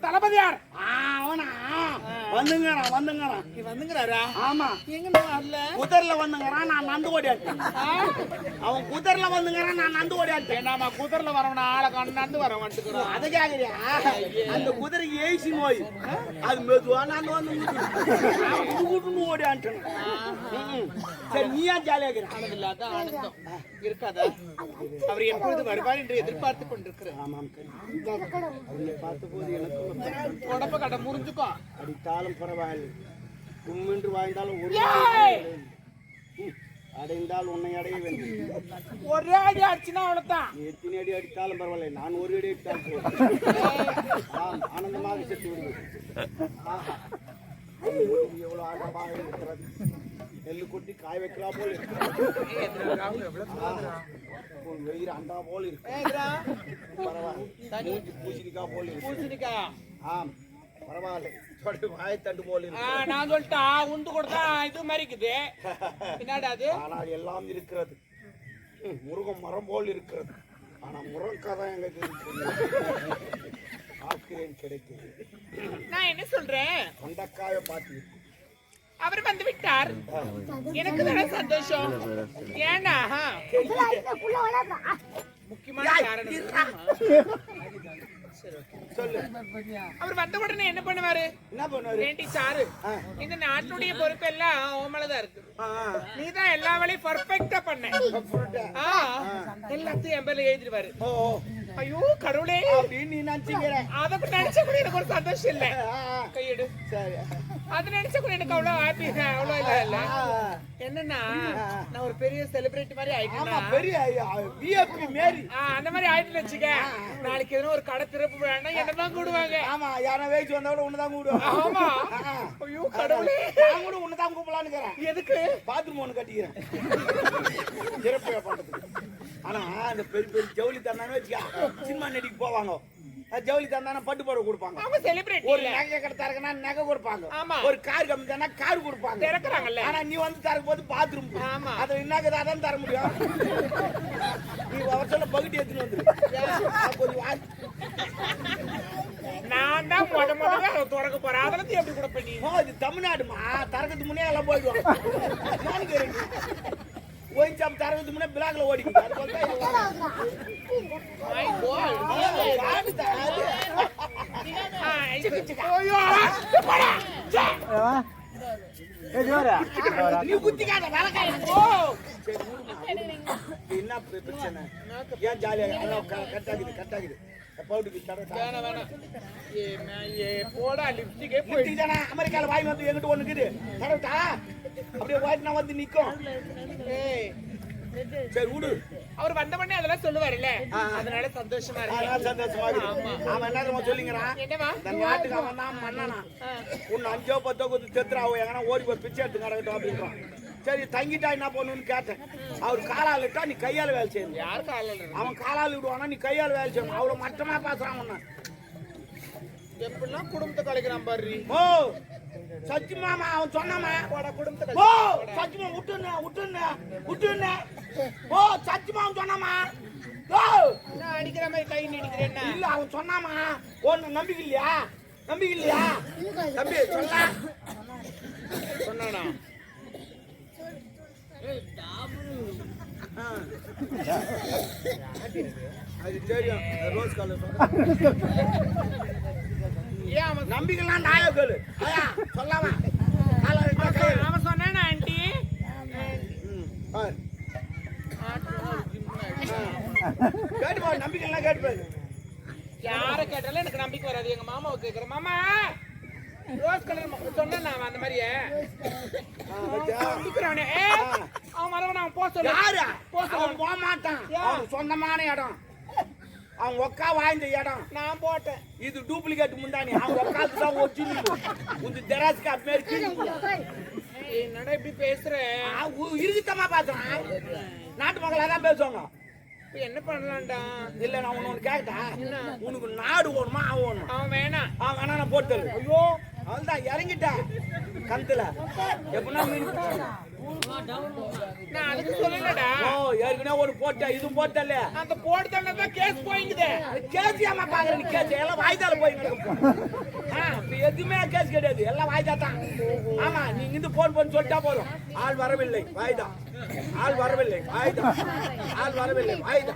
தளபதியார் வந்துங்கிறாரா? ஆமா, எங்க வரல? குதிரைல வந்துங்கிறான், நான் நந்து ஓடியாட்டேன். அவன் குதிரைல வந்துங்கிறான், நான் நந்து ஓடியாட்டேன். நாம குதிரைல வரவன ஆளை கண்டு வர வந்துக்கிறோம். அதை கேக்குறியா? அந்த குதிரை ஏசி நோய் அது மெதுவா நான் வந்து ஓடியாட்டேன். சரி, நீ ஏன் ஜாலியா இருக்கிற? இல்லாத ஆனந்தம் இருக்காதா? அவர் எப்பொழுது வருவார் என்று எதிர்பார்த்து கொண்டிருக்கிறேன். ஆமாம், பார்த்த போது எனக்கு உடம்ப கட்ட முறிஞ்சுக்கோ. அடித்தாலும் பரவாயில்லை, கும்மென்று வாழ்ந்தாலும் ஒரு அடைந்தால் உன்னை அடைய வேண்டும். ஒரே அடி அடிச்சுனா அவ்வளவுதான். எத்தனை அடி அடித்தாலும் பரவாயில்லை, நான் ஒரு அடி அடித்தாலும் ஆனந்தமாக செத்து விடுவேன். எவ்வளவு ஆழமாக இருக்கிறது. நெல்லு கொட்டி காய வைக்கலாம் போல் வெயிறு அண்டா போல் இருக்கு. பரவாயில்ல, பூசணிக்கா போல் பூசணிக்கா. ஆம், பரவாயில்ல, வாயத்தண்டு போல் இருக்கு. நான் சொல்லிட்டா உண்டு கொடுத்தா இது மாதிரி இருக்குது. என்னடா அது? ஆனால் எல்லாம் இருக்கிறது. முருகம் மரம் போல் இருக்கிறது. ஆனா முருங்கதான் எங்க ஆக்கிறேன் கிடைக்குது. நான் என்ன சொல்றேன், கொண்டக்காய பாத்தி அவர் வந்து விட்டார். எனக்கு தானே சந்தோஷம். ஏன்னா முக்கியமான காரணம் சொல்லு. அவர் வந்த உடனே என்ன பண்ணுவாரு? என்ன பண்ணுவாரு? வேண்டி சாரு, இந்த நாட்டுடைய பொறுப்பு எல்லாம் ஓமலதான் இருக்கு. நீதான் எல்லா வேலையும் பர்ஃபெக்டா பண்ண. எல்லாத்தையும் என் பேர்ல எழுதிடுவாரு. ஐயோ கடவுளே, நீ நினைச்சீங்க. அதை நினைச்ச கூட எனக்கு ஒரு சந்தோஷம் இல்ல. கையெடு. சரி, அது நினைச்ச கூட எனக்கு அவ்வளவு ஹாப்பி, அவ்வளவு இல்ல. என்னன்னா நான் ஒரு பெரிய செலிபிரிட்டி மாதிரி ஆயிட்டேன். பெரிய விஐபி மேரி அந்த மாதிரி ஆயிட்டு வச்சுக்க. நாளைக்கு எதனா ஒரு கடை திறப்பு வேணா என்னதான் கூடுவாங்க. ஆமா, யாரா வேச்சு வந்தா கூட உன்னதான் கூடுவாங்க. ஆமா. ஐயோ கடவுளே, நான் கூட உன்னதான் கூப்பிடலான்னு இருக்கிறேன். எதுக்கு? பாத்ரூம் ஒண்ணு கட்டிக்கிறேன் சிறப்பு பண்றதுக்கு. ஆனா அந்த பெரிய பெரிய ஜவுளி தந்தானே வச்சுக்கா, சினிமா நடிக்கு போவாங்க. ஜவுளி தந்தானே பட்டு போட கொடுப்பாங்க. அவங்க செலிபிரிட்டி. ஒரு நகை கடை தரக்குன்னா நகை கொடுப்பாங்க. ஒரு கார் கம்மி தானே கார் கொடுப்பாங்க. திறக்கிறாங்கல்ல. ஆனா நீ வந்து தரக்கும் போது பாத்ரூம். அதை என்னக்கு அதான் தர முடியும். நீ அவர் சொல்ல பகுதி எடுத்துன்னு வந்துரு. கொஞ்சம் நான் தான் முதல்ல அதை திறக்க போறேன். அதெல்லாம் எப்படி கூட பண்ணி? இது தமிழ்நாடுமா, தரக்கத்துக்கு முன்னே எல்லாம் போயிடுவாங்க. ஓய்ச்சாம் தரக்கத்துக்கு முன்னே பிளாக்ல ஓடிக்கிட்டு என்ன பிரச்சனை? ஏன் ஜாலியாக கட்டாக்குது கட்டாக்குது அமெரிக்கால வாய் வந்து எங்கிட்ட ஒண்ணு இருக்குது. அப்படியே வாய்ட்டு நான் வந்து நிக்கும். சரி விடு. அவர் வந்த உடனே அதெல்லாம் சொல்லுவாருல்ல, அதனால சந்தோஷமா இருக்கு. சந்தோஷமா இருக்கு. அவன் என்ன சொல்லிங்கிறான், இந்த நாட்டுக்கு அவன் தான் மன்னனா. உன்னை 5 10 கொடுத்து செத்துறாவோ எங்கன்னா ஓடி போய் பிச்சை எடுத்து கிடக்கட்டும் அப்படின்றான். சரி தங்கிட்டா என்ன பண்ணுன்னு கேட்டேன். அவர் காலால் விட்டா நீ கையால வேலை செய்யணும். யாரு காலால்? அவன் காலால் விடுவானா நீ கையால் வேலை செய்யணும். அவ்வளவு மட்டமா பேசுறான். ஒண்ணு எப்படிலாம் குடும்பத்தை கலைக்கிறான் பாரு. ஓ சச்சி மாமா அவன் சொன்னாமா குடும்பத்தை. ஓ சச்சிமா விட்டுன்னு விட்டுன்னு விட்டுன்னு. ஓ சச்சி மாமன் சொன்னாமா. நான் அடிக்கிற மாதிரி கை நீடிக்கிறேன். இல்ல அவன் சொன்னாமா. ஒன்னு நம்பிக்கை இல்லையா? நம்பிக்கை இல்லையா தம்பி? சொல்ல சொன்னானா? அது தெரியும். ரோஸ் கலர் நம்பிக்கலாம். நாயா கேளு சொல்லாமா. அவன் சொன்னானா ஆண்டி? கேட்டுப்பாரு, நம்பிக்கலாம் கேட்டுப்பாரு. யார கேட்டாலும் எனக்கு நம்பிக்கை வராது. எங்க மாமாவை கேட்கிறேன். மாமா ரோஸ் கலர் சொன்னா அந்த மாதிரியே அவன் வரவன் அவன் போக சொல்ல. அவன் போக மாட்டான். அவன் சொந்தமான இடம், அவன் ஒக்கா வாய்ந்த இடம். நான் போட்டேன். இது டூப்ளிகேட் முண்டானி. அவன் ஒக்காக்கு தான் ஒரிஜினல். உங்க ஜெராஸ்கா மேற்கு என்னடா இப்படி பேசுறேன்? இருக்குத்தமா பேசுறான். நாட்டு மக்களா தான் பேசுவாங்க. என்ன பண்ணலாம்டா? இல்ல நான் ஒண்ணு கேட்டா, உனக்கு நாடு ஓணுமா அவன் ஓணுமா? அவன் வேணாம். அவன் வேணா நான் போட்டு. ஐயோ அவன் தான் இறங்கிட்டா கந்துல எப்படின்னா மீன் நான் அதுக்கு சொல்லலடா. ஓ ஏற்கனவே ஒரு போட்ட இதுவும் போட்டல அந்த போட்டு தான் கேஸ் போயிங்குது. கேஸ் ஏமா பாக்குற நீ கேஸ் எல்லாம் வாய்தால போய் இப்ப எதுவுமே கேஸ் கிடையாது எல்லாம் வாய்தா தான். ஆமா நீங்க இந்த போன் பண்ணி சொல்லிட்டா போதும் ஆள் வரவில்லை வாய்தா ஆள் வரவில்லை வாய்தா ஆள் வரவில்லை வாய்தா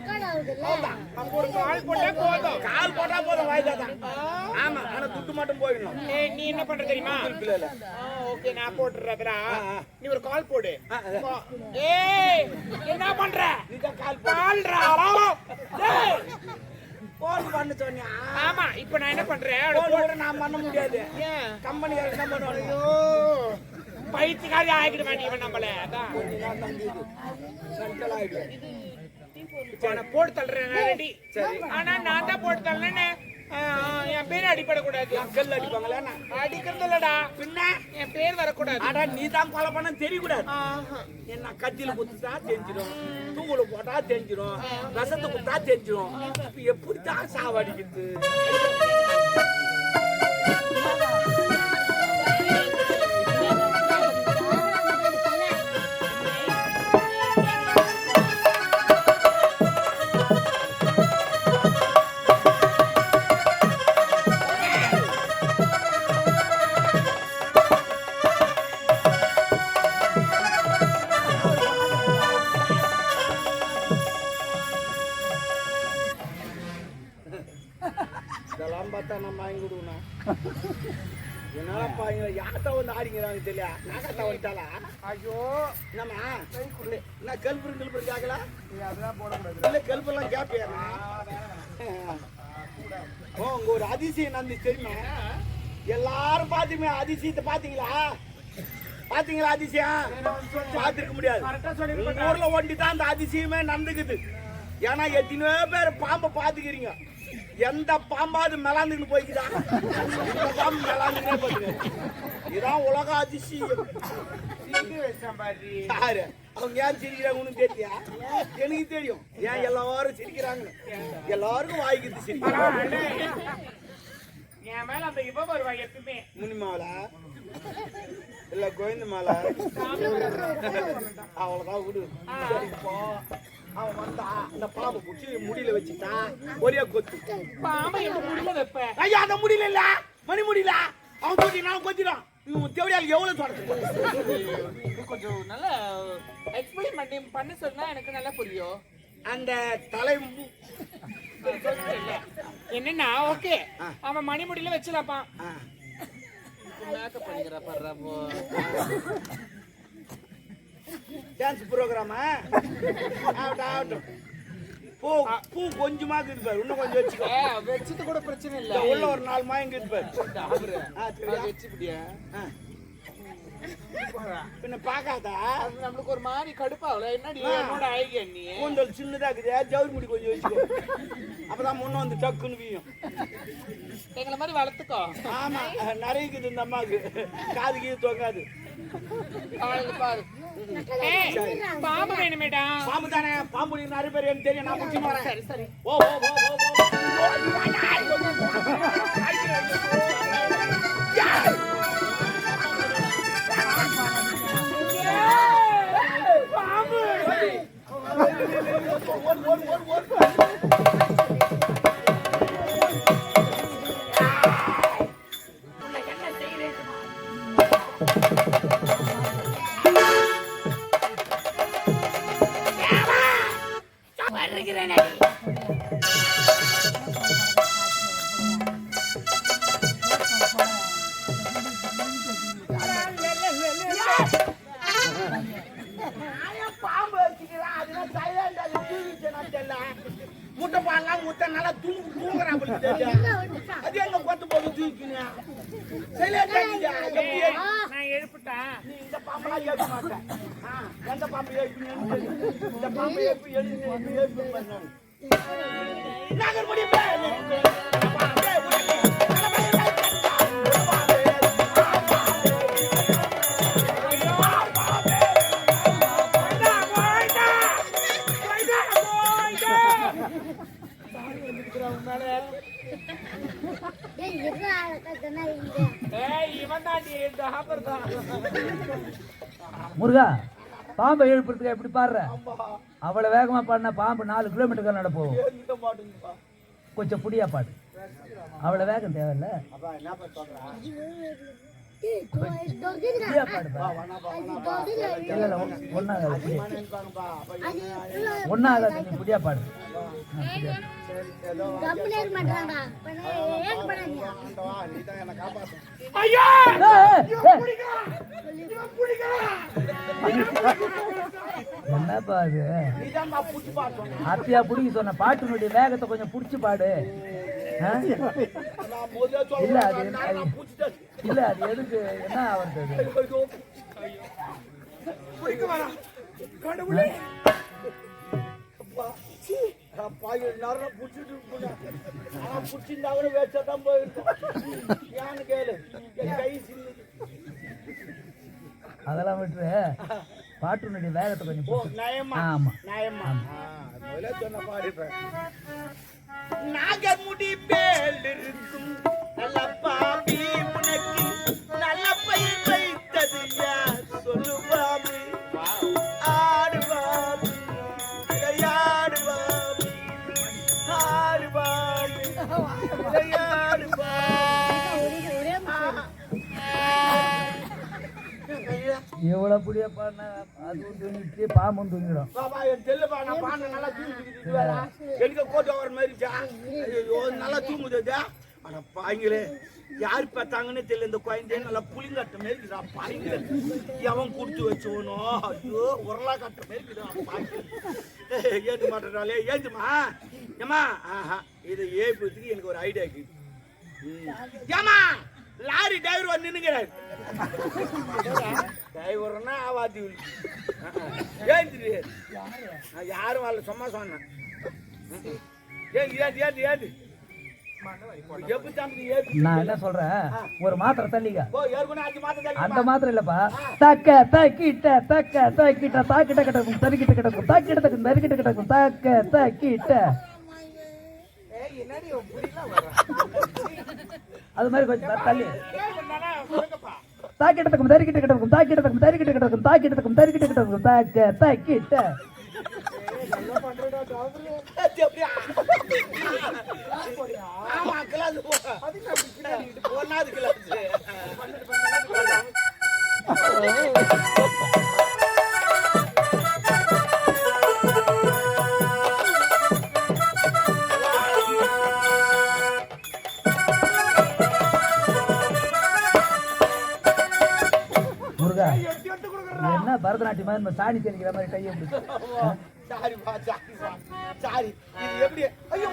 நம்ம ஒரு கால் போட்டா போதும். கால் போட்டா போதும் வாய்தா தான். ஆமா ஆனா துட்டு மட்டும் போயிடணும். ஏய் நீ என்ன பண்ற தெரியுமா? இல்ல ஓகே நான் போட்டுறேன்டா. நீ ஒரு கால் போடு. ஆ. ஏய் என்ன பண்ற? நீ தான் கால் கால்ரா. டேய் போன் பண்ண சொன்னியா? ஆமா இப்போ நான் என்ன பண்றேன்? போன் கூட நான் பண்ண முடியாது. ஏன் கம்பெனி என்ன பண்ணுவாங்க? ஐயோ பைத்தியக்காரி ஆகிட மாட்டீங்க நம்மள. அதான் கொஞ்ச நேரம் தான் இது சென்ட்ரல் ஆயிடு. நான் போட்டு தள்ளுறேன் ரெடி. சரி ஆனா நான் தான் போட்டு தள்ளனே. என் பேர் அடிபடக்கூடாது. கல் அடிப்பாங்களா? அடிக்கிறது இல்லடா. பின்ன என் பேர் வரக்கூடாது. அட நீ தான் கொலை பண்ண தெரியக்கூடாது. என்ன கத்தியில குத்துட்டா தெரிஞ்சிடும், தூக்குல போட்டா தெரிஞ்சிடும், விஷத்தை குத்தா தெரிஞ்சிடும். இப்ப எப்படித்தான் சாவடிக்குது? இதெல்லாம் பார்த்தா நம்ம வாங்கி விடுவோம். என்னப்பா யார்கிட்ட வந்து ஆடிங்கிறாங்க தெரியல. நாகத்தா வந்துட்டாளா? ஐயோ என்னம்மா என்ன கல்புரு கேட்கல? இல்ல கல்பெல்லாம் கேப்பியா? ஓ உங்க ஒரு அதிசயம் நடந்துச்சு தெரியுமா? எல்லாரும் பாத்தீங்க அதிசயத்தை பாத்தீங்களா? பாத்தீங்களா அதிசயம்? பாத்துருக்க முடியாது. உங்க ஊர்ல ஒண்டி தான் அந்த அதிசயமே நடந்துக்குது. ஏன்னா எத்தனையோ பேர் பாம்பை பாத்துக்கிறீங்க. எந்த பாம்பாவது மெலாந்துன்னு போய்க்குதா? பாம்பு மெலாந்துனே போகுது. இதான் உலக அதிசயம். யாரு அவங்க ஏன் சிரிக்கிறாங்க உனக்கு தெரியா? எனக்கு தெரியும் ஏன் எல்லாரும் சிரிக்கிறாங்க. எல்லாருக்கும் வாய்க்குது சிரிக்கிறாங்க. என் மேல அந்த இவ வருவா எப்பவுமே. முனிமாவல இல்ல கோவிந்த மாலை அவ்வளவுதான் விடு. அவன் வந்தா இந்த பாம்பு குச்சி முடியல வச்சுட்டா ஒரே கொத்து. பாம்பை எப்படி முடியல வைப்ப? ஐயா அந்த முடியல இல்ல மணி முடியல அவன் கொத்தி நான் கொத்திடும். தேவையால் எவ்வளவு சொல்றது? கொஞ்சம் நல்லா எக்ஸ்பிளைன் பண்ணி சொன்னா எனக்கு நல்லா புரியும். அந்த தலை என்னன்னா ஓகே அவன் மணி முடியல வச்சிடலாப்பா. மேக்கப் பண்ணிக்கிறா பண்றப்போ டான்ஸ் ப்ரோக்ராமா? ஆகட்டும். பூ பூ கொஞ்சமா இருக்குது. இன்னும் கொஞ்சம் வச்சுக்கோ. வச்சது கூட பிரச்சனை இல்ல. உள்ள ஒரு 4 மாயம் இருக்குது. வச்சுப்பிடியா? பின்ன பாக்காதா? அது நம்மளுக்கு ஒரு மாதிரி கடுப்பாகல. என்னடி என்னோட ஐடியா நீ? கூந்தல் சின்னதா இருக்குது. ஜவுரி முடி கொஞ்சம் வச்சுக்கோ. அப்பதான் முன்ன வந்து டக்குன்னு வீயும். எங்களை மாதிரி வளர்த்துக்கோ. ஆமா நிறைய இருக்குது இந்த அம்மாவுக்கு. காது கீது தொங்காது. பாரு பாம்பு வேணுமேடா. பாம்பு தானே? பாம்பு நிறைய பேர் எனக்கு தெரியும். நான் முடிச்சு வரேன். சரி சரி. ஓ ஓ ஓ முட்டை பால்லாம் முட்டை நல்லா தூங்குறான். அது எங்க கொத்து போது தூக்கினா நான் எழுப்பிட்டேன். நீ இந்த பாம்பெல்லாம் எழுப்ப மாட்டேன். எந்த பாம்பு எழுப்பினு இந்த பாம்பு எழுப்பி எழுப்பி பண்ணாங்க. நாங்கள் முடியும் முருகா பாம்பை எழுப்புறதுக்கு எப்படி பாடுற அவ்வளவு வேகமா பாடினா பாம்பு 4 கிலோமீட்டர் நட போகும் எந்த மாட்டுங்கப்பா கொஞ்சம் புடியா பாடு அவ்வளவு வேகம் தேவையில்ல அப்பா என்ன பண்ண சொல்றா புடியா பாடுப்பா இல்ல ஒன்னாகாது நினைப்பாங்கப்பா அப்ப ஒன்னாகாது நீ புடியா பாடு ஆண்டவா நீதான் என்ன காப்பாத்து ஐயா என்னப்பா அது நீதான் நான் புடிச்சு பாட்டு அத்தியா புடிக்க சொன்ன பாட்டினுடைய வேகத்தை கொஞ்சம் புடிச்சு பாடு ஆ? நான் முதல்ல இல்ல சொல்றேன் அது நான் புடிச்சிட்டேன் இல்ல அது எதுக்கு என்ன ஆகுறது புடிக்க வேணாம் கடவுளே அப்பா சீ அப்பா எல்லாரும் புடிச்சிட்டு போனா நான் புடிச்சிருந்தா கூட வேஸ்டா தான் போயிருக்கோம் ஏன்னு கேளு என் கை சின்னது அதெல்லாம் விட்டுரு பாட்டினுடைய வேகத்தை கொஞ்சம் ஓ புடிச்சு நயமா ஆமா நயமா முதல்ல சொன்ன பாருப்பேன் நாகமுடி மேல் இருக்கும் நல்ல பாபி உனக்கு நல்ல பயிர் வைத்தது யார் சொல்லுவாமி ஆடுவாமி விளையாடுவாமி ஆடுவாமி எவ்வளவு புடியா பாடினா அதுவும் தூங்கிட்டு பாம்பும் தூங்கிடும் பாபா என் செல்லுப்பா நான் பாண்ட நல்லா தூங்குது வேற எனக்கு கோட்டை வர மாதிரிச்சா ஐயோ நல்லா தூங்குது ஆனா பாய்ங்களே யார் பார்த்தாங்கன்னு தெரியல இந்த குழந்தைய நல்லா புளிங்கட்ட மாதிரி இருக்குதா பாய்ங்களே எவன் குடுத்து வச்சவனோ ஐயோ உரலா கட்ட மாதிரி இருக்குதா பாய்ங்க ஏந்து மாட்டாலே ஏந்துமா ஏமா ஆஹா இதை ஏற்படுறதுக்கு எனக்கு ஒரு ஐடியா இருக்குது ஏமா லாரி டிரைவர் வந்து நின்னுங்கிறாரு டிரைவர்னா ஆவாதி ஏந்திரு யாரும் வரல சும்மா சொன்னேன் ஏது ஏது எப்படி தம்பி ஏது நான் என்ன சொல்றேன் ஒரு மாத்திரை தள்ளிக்க ஓ ஏற்கனவே 5 மாதம் அந்த மாத்திரை இல்லப்பா தக்க தக்கிட்ட தக்க தக்கிட்ட தாக்கிட்ட கிடக்கும் தரிக்கிட்ட கிடக்கும் தாக்கிட்ட தக்கும் தரிக்கிட்ட கிடக்கும் தக்க தக்கிட்ட என்னடி புரியல வர அது மாதிரி கொஞ்சம் தள்ளி தாக்கிட்டதுக்கும் தரிக்கிட்ட கிடக்கும் தாக்கிட்டதுக்கும் தரிக்கிட்ட கிடக்கும் தாக்கிட்டதுக்கும் தரிக்கிட்ட கிடக்கும் தாக்க தாக்கிட்ட ஆமா கிளாஸ் ஒன்னாவது கிளாஸ் முருகா என்ன பரதநாட்டியம் மாதிரி நம்ம சாணி தெளிக்கிற மாதிரி கையை சாரிப்பா சாரிப்பா சாரி இது எப்படி ஐயோ